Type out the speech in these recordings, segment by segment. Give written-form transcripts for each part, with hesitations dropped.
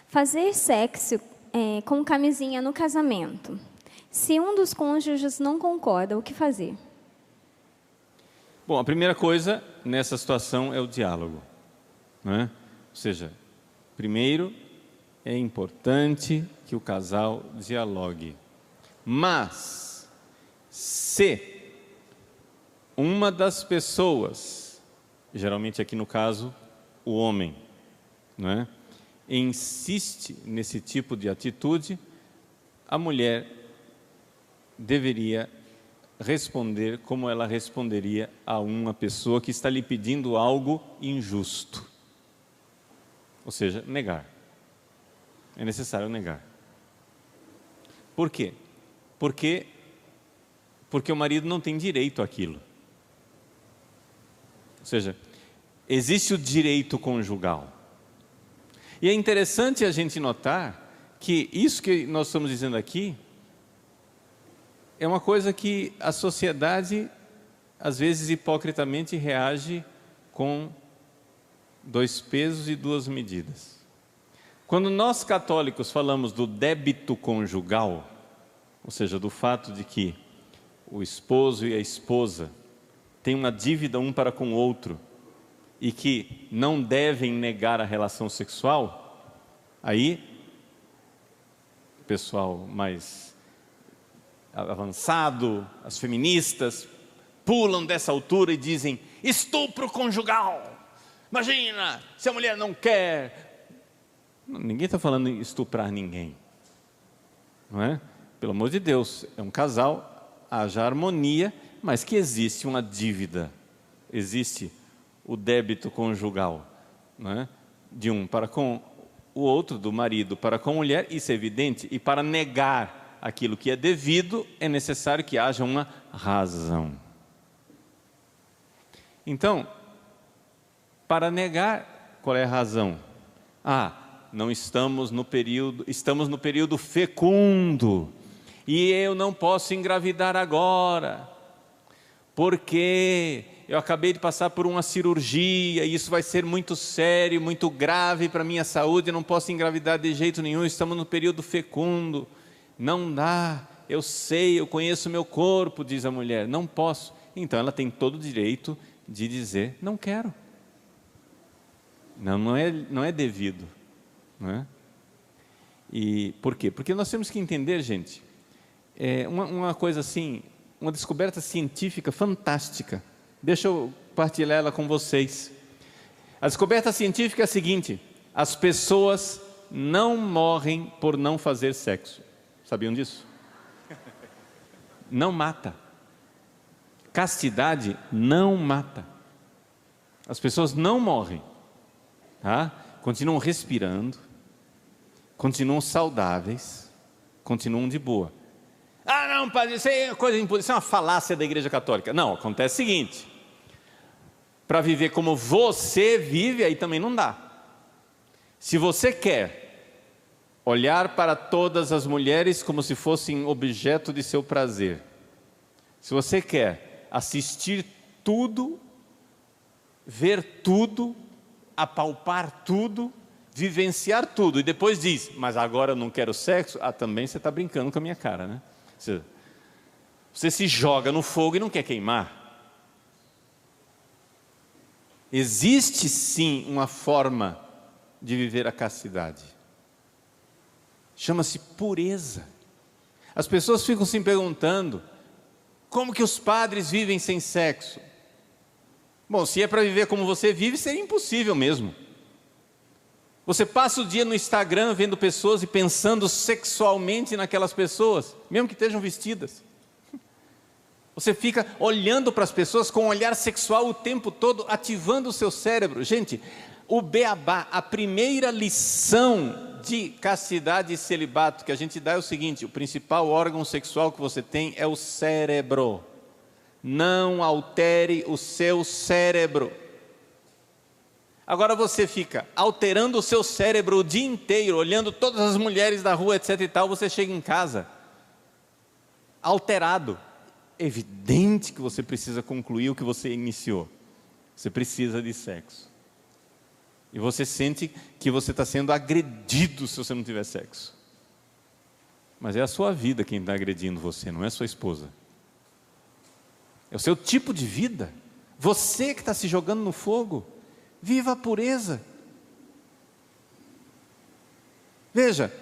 Fazer sexo com camisinha no casamento. Se um dos cônjuges não concorda, o que fazer? Bom, a primeira coisa nessa situação é o diálogo, né? Ou seja, primeiro é importante que o casal dialogue. Mas, se uma das pessoas, geralmente aqui no caso, o homem, né, insiste nesse tipo de atitude, a mulher deveria responder como ela responderia a uma pessoa que está lhe pedindo algo injusto. Ou seja, negar. É necessário negar. Por quê? Porque o marido não tem direito àquilo. Ou seja, existe o direito conjugal. E é interessante a gente notar que isso que nós estamos dizendo aqui é uma coisa que a sociedade, às vezes hipocritamente, reage com 2 pesos e 2 medidas. Quando nós católicos falamos do débito conjugal, ou seja, do fato de que o esposo e a esposa têm uma dívida um para com o outro e que não devem negar a relação sexual, aí o pessoal mais avançado, as feministas, pulam dessa altura e dizem: estupro conjugal. Imagina, se a mulher não quer. Ninguém está falando em estuprar ninguém, não é? Pelo amor de Deus, é um casal, haja harmonia, mas que existe uma dívida, existe o débito conjugal, não é? De um para com o outro, do marido para com a mulher, isso é evidente, e para negar aquilo que é devido, é necessário que haja uma razão. Então, para negar, qual é a razão? Não estamos no período fecundo, e eu não posso engravidar agora, porque eu acabei de passar por uma cirurgia, e isso vai ser muito sério, muito grave para a minha saúde, eu não posso engravidar de jeito nenhum, estamos no período fecundo, não dá, eu sei, eu conheço o meu corpo, diz a mulher, não posso. Então ela tem todo o direito de dizer, não quero. Não é devido, não é? E por quê? Porque nós temos que entender, gente, uma coisa assim, uma descoberta científica fantástica. Deixa eu partilhar ela com vocês. A descoberta científica é a seguinte: as pessoas não morrem por não fazer sexo. Sabiam disso? Não mata. Castidade não mata. As pessoas não morrem. Continuam respirando, continuam saudáveis, continuam de boa. Não, padre, isso é coisa impossível, isso é uma falácia da Igreja Católica. Não, acontece o seguinte: para viver como você vive, aí também não dá. Se você quer olhar para todas as mulheres como se fossem objeto de seu prazer, se você quer assistir tudo, ver tudo, apalpar tudo, vivenciar tudo, e depois diz, mas agora eu não quero sexo, também você está brincando com a minha cara, né? Você se joga no fogo e não quer queimar. Existe sim uma forma de viver a castidade, chama-se pureza. As pessoas ficam se perguntando, como que os padres vivem sem sexo? Bom, se é para viver como você vive, seria impossível mesmo. Você passa o dia no Instagram vendo pessoas e pensando sexualmente naquelas pessoas, mesmo que estejam vestidas. Você fica olhando para as pessoas com um olhar sexual o tempo todo, ativando o seu cérebro. Gente, o beabá, a primeira lição de castidade e celibato que a gente dá é o seguinte: o principal órgão sexual que você tem é o cérebro. Não altere o seu cérebro. Agora você fica alterando o seu cérebro o dia inteiro, olhando todas as mulheres da rua, etc e tal, você chega em casa alterado. É evidente que você precisa concluir o que você iniciou. Você precisa de sexo. E você sente que você está sendo agredido se você não tiver sexo. Mas é a sua vida quem está agredindo você, não é a sua esposa. É o seu tipo de vida. Você que está se jogando no fogo. Viva a pureza. Veja,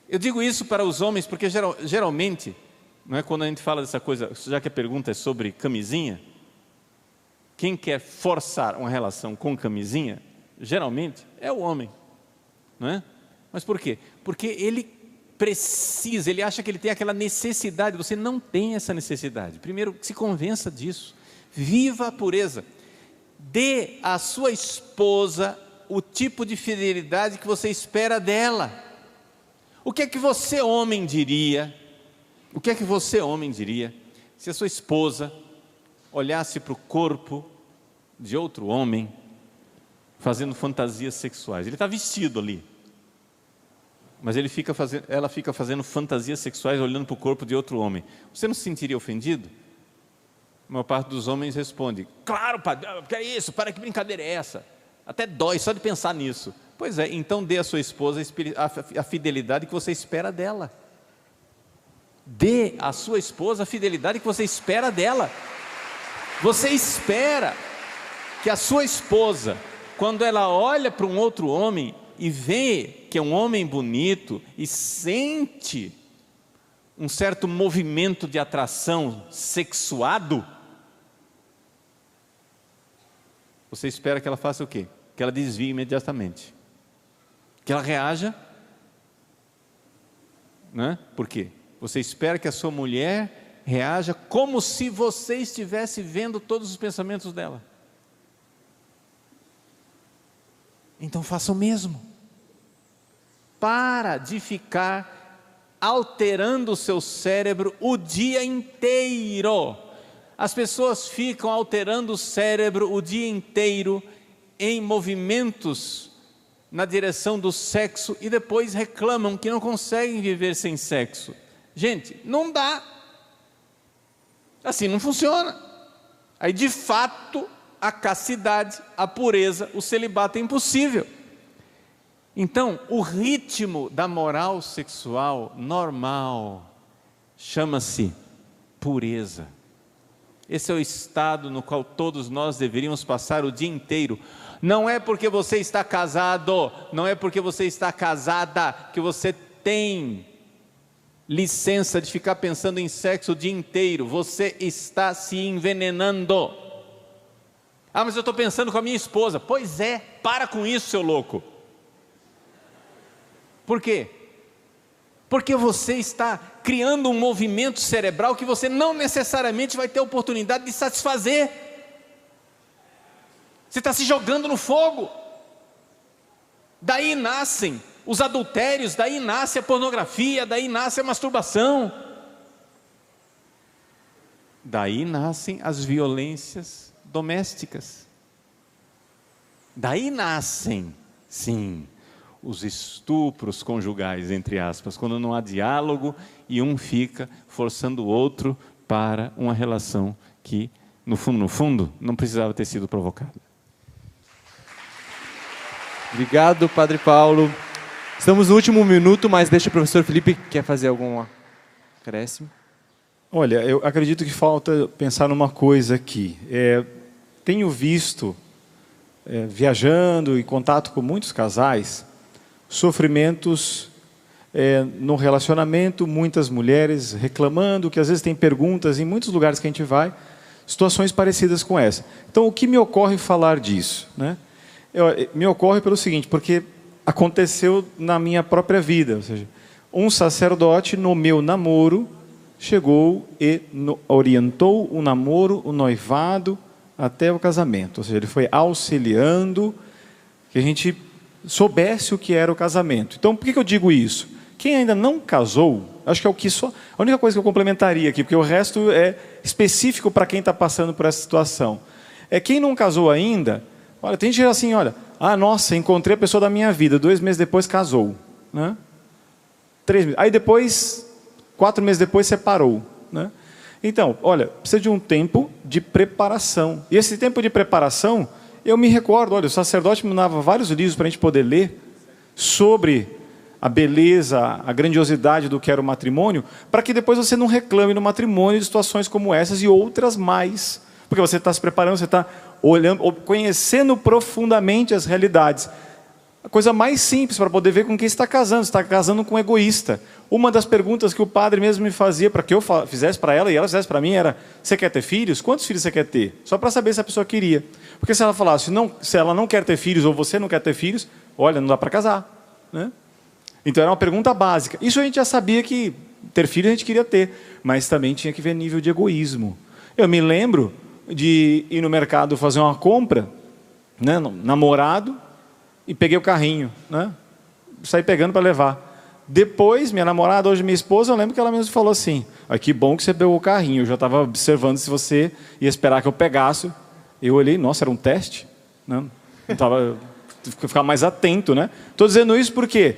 eu digo isso para os homens porque geralmente, não é, quando a gente fala dessa coisa, já que a pergunta é sobre camisinha, quem quer forçar uma relação com camisinha, geralmente é o homem, não é? Mas por quê? Porque ele precisa, ele acha que ele tem aquela necessidade. Você não tem essa necessidade. Primeiro, se convença disso. Viva a pureza. Dê à sua esposa o tipo de fidelidade que você espera dela. O que é que você, homem, diria? O que é que você, homem, diria se a sua esposa olhasse para o corpo de outro homem fazendo fantasias sexuais? Ele está vestido ali, mas ela fica fazendo fantasias sexuais olhando para o corpo de outro homem. Você não se sentiria ofendido? A maior parte dos homens responde: claro, padre, que é isso? Para, que brincadeira é essa? Até dói só de pensar nisso. Pois é, então dê à sua esposa a fidelidade que você espera dela. Dê à sua esposa a fidelidade que você espera dela. Você espera que a sua esposa, quando ela olha para um outro homem e vê que é um homem bonito e sente um certo movimento de atração sexuado, você espera que ela faça o quê? Que ela desvie imediatamente, que ela reaja, né? Por quê? Você espera que a sua mulher reaja como se você estivesse vendo todos os pensamentos dela. Então faça o mesmo. Para de ficar alterando o seu cérebro o dia inteiro. As pessoas ficam alterando o cérebro o dia inteiro em movimentos na direção do sexo e depois reclamam que não conseguem viver sem sexo. Gente, não dá. Assim não funciona. Aí de fato a castidade, a pureza, o celibato é impossível. Então o ritmo da moral sexual normal chama-se pureza. Esse é o estado no qual todos nós deveríamos passar o dia inteiro. Não é porque você está casado, não é porque você está casada que você tem licença de ficar pensando em sexo o dia inteiro. Você está se envenenando. Ah, mas eu estou pensando com a minha esposa. Pois é, para com isso, seu louco. Por quê? Porque você está criando um movimento cerebral que você não necessariamente vai ter oportunidade de satisfazer. Você está se jogando no fogo. Daí nascem os adultérios, daí nasce a pornografia, daí nasce a masturbação. Daí nascem as violências domésticas. Daí nascem, sim, os estupros conjugais, entre aspas, quando não há diálogo e um fica forçando o outro para uma relação que, no fundo, não precisava ter sido provocada. Obrigado, Padre Paulo. Estamos no último minuto, mas deixa o professor Felipe, quer fazer algum acréscimo? Olha, eu acredito que falta pensar numa coisa aqui. Tenho visto, viajando em contato com muitos casais, sofrimentos no relacionamento, muitas mulheres reclamando, que às vezes tem perguntas em muitos lugares que a gente vai, situações parecidas com essa. Então, o que me ocorre falar disso, né? Me ocorre pelo seguinte, porque aconteceu na minha própria vida, ou seja, um sacerdote no meu namoro chegou e orientou o namoro, o noivado, até o casamento, ou seja, ele foi auxiliando que a gente soubesse o que era o casamento. Então, por que eu digo isso? Quem ainda não casou, acho que é o que só, a única coisa que eu complementaria aqui, porque o resto é específico para quem está passando por essa situação, é quem não casou ainda. Olha, tem gente assim, olha, nossa, encontrei a pessoa da minha vida, 2 meses depois casou, né? 3 meses, aí depois, 4 meses depois separou, né? Então, olha, precisa de um tempo de preparação, e esse tempo de preparação, Eu me recordo, olha, o sacerdote me dava vários livros para a gente poder ler sobre a beleza, a grandiosidade do que era o matrimônio, para que depois você não reclame no matrimônio de situações como essas e outras mais. Porque você está se preparando, você está olhando, conhecendo profundamente as realidades. A coisa mais simples para poder ver com quem você está casando. Você está casando com um egoísta. Uma das perguntas que o padre mesmo me fazia para que eu fizesse para ela e ela fizesse para mim era: você quer ter filhos? Quantos filhos você quer ter? Só para saber se a pessoa queria. Porque se ela falasse, não, se ela não quer ter filhos ou você não quer ter filhos, olha, não dá para casar, né? Então era uma pergunta básica. Isso a gente já sabia que ter filhos a gente queria ter, mas também tinha que ver nível de egoísmo. Eu me lembro de ir no mercado fazer uma compra, né, namorado, e peguei o carrinho, né? Saí pegando para levar. Depois, minha namorada, hoje minha esposa, eu lembro que ela mesmo falou assim: que bom que você pegou o carrinho, eu já estava observando se você ia esperar que eu pegasse. Eu olhei, nossa, era um teste? Não tava, ficar mais atento, né? Estou dizendo isso por quê?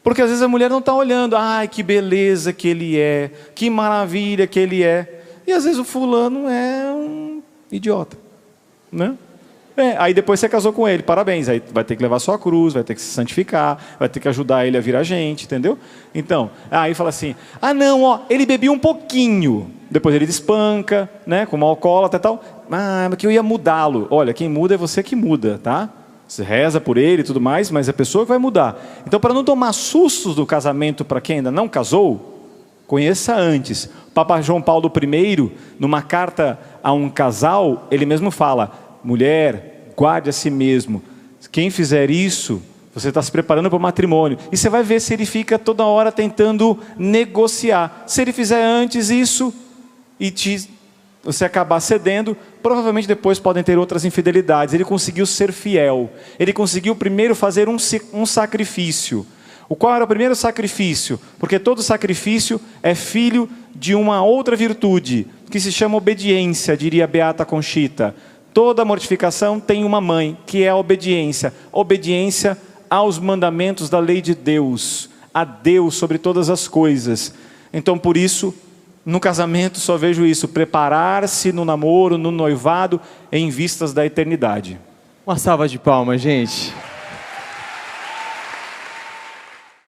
Porque às vezes a mulher não está olhando, ai, que beleza que ele é, que maravilha que ele é. E às vezes o fulano é um idiota, né? Aí depois você casou com ele, parabéns, aí vai ter que levar sua cruz, vai ter que se santificar, vai ter que ajudar ele a virar gente, entendeu? Então, aí fala assim, não, ó, ele bebia um pouquinho, depois ele despanca, né, como alcoólatra e tal, mas que eu ia mudá-lo. Olha, quem muda é você que muda, tá? Você reza por ele e tudo mais, mas é a pessoa que vai mudar. Então, para não tomar sustos do casamento para quem ainda não casou, conheça antes. Papa João Paulo I, numa carta a um casal, ele mesmo fala: mulher, guarde a si mesmo. Quem fizer isso, você está se preparando para o matrimônio. E você vai ver se ele fica toda hora tentando negociar. Se ele fizer antes isso e você acabar cedendo, provavelmente depois podem ter outras infidelidades. Ele conseguiu ser fiel. Ele conseguiu primeiro fazer um sacrifício. O qual era o primeiro sacrifício? Porque todo sacrifício é filho de uma outra virtude, que se chama obediência, diria a Beata Conchita. Toda mortificação tem uma mãe, que é a obediência. Obediência aos mandamentos da lei de Deus. A Deus sobre todas as coisas. Então, por isso, no casamento só vejo isso: preparar-se no namoro, no noivado, em vistas da eternidade. Uma salva de palmas, gente.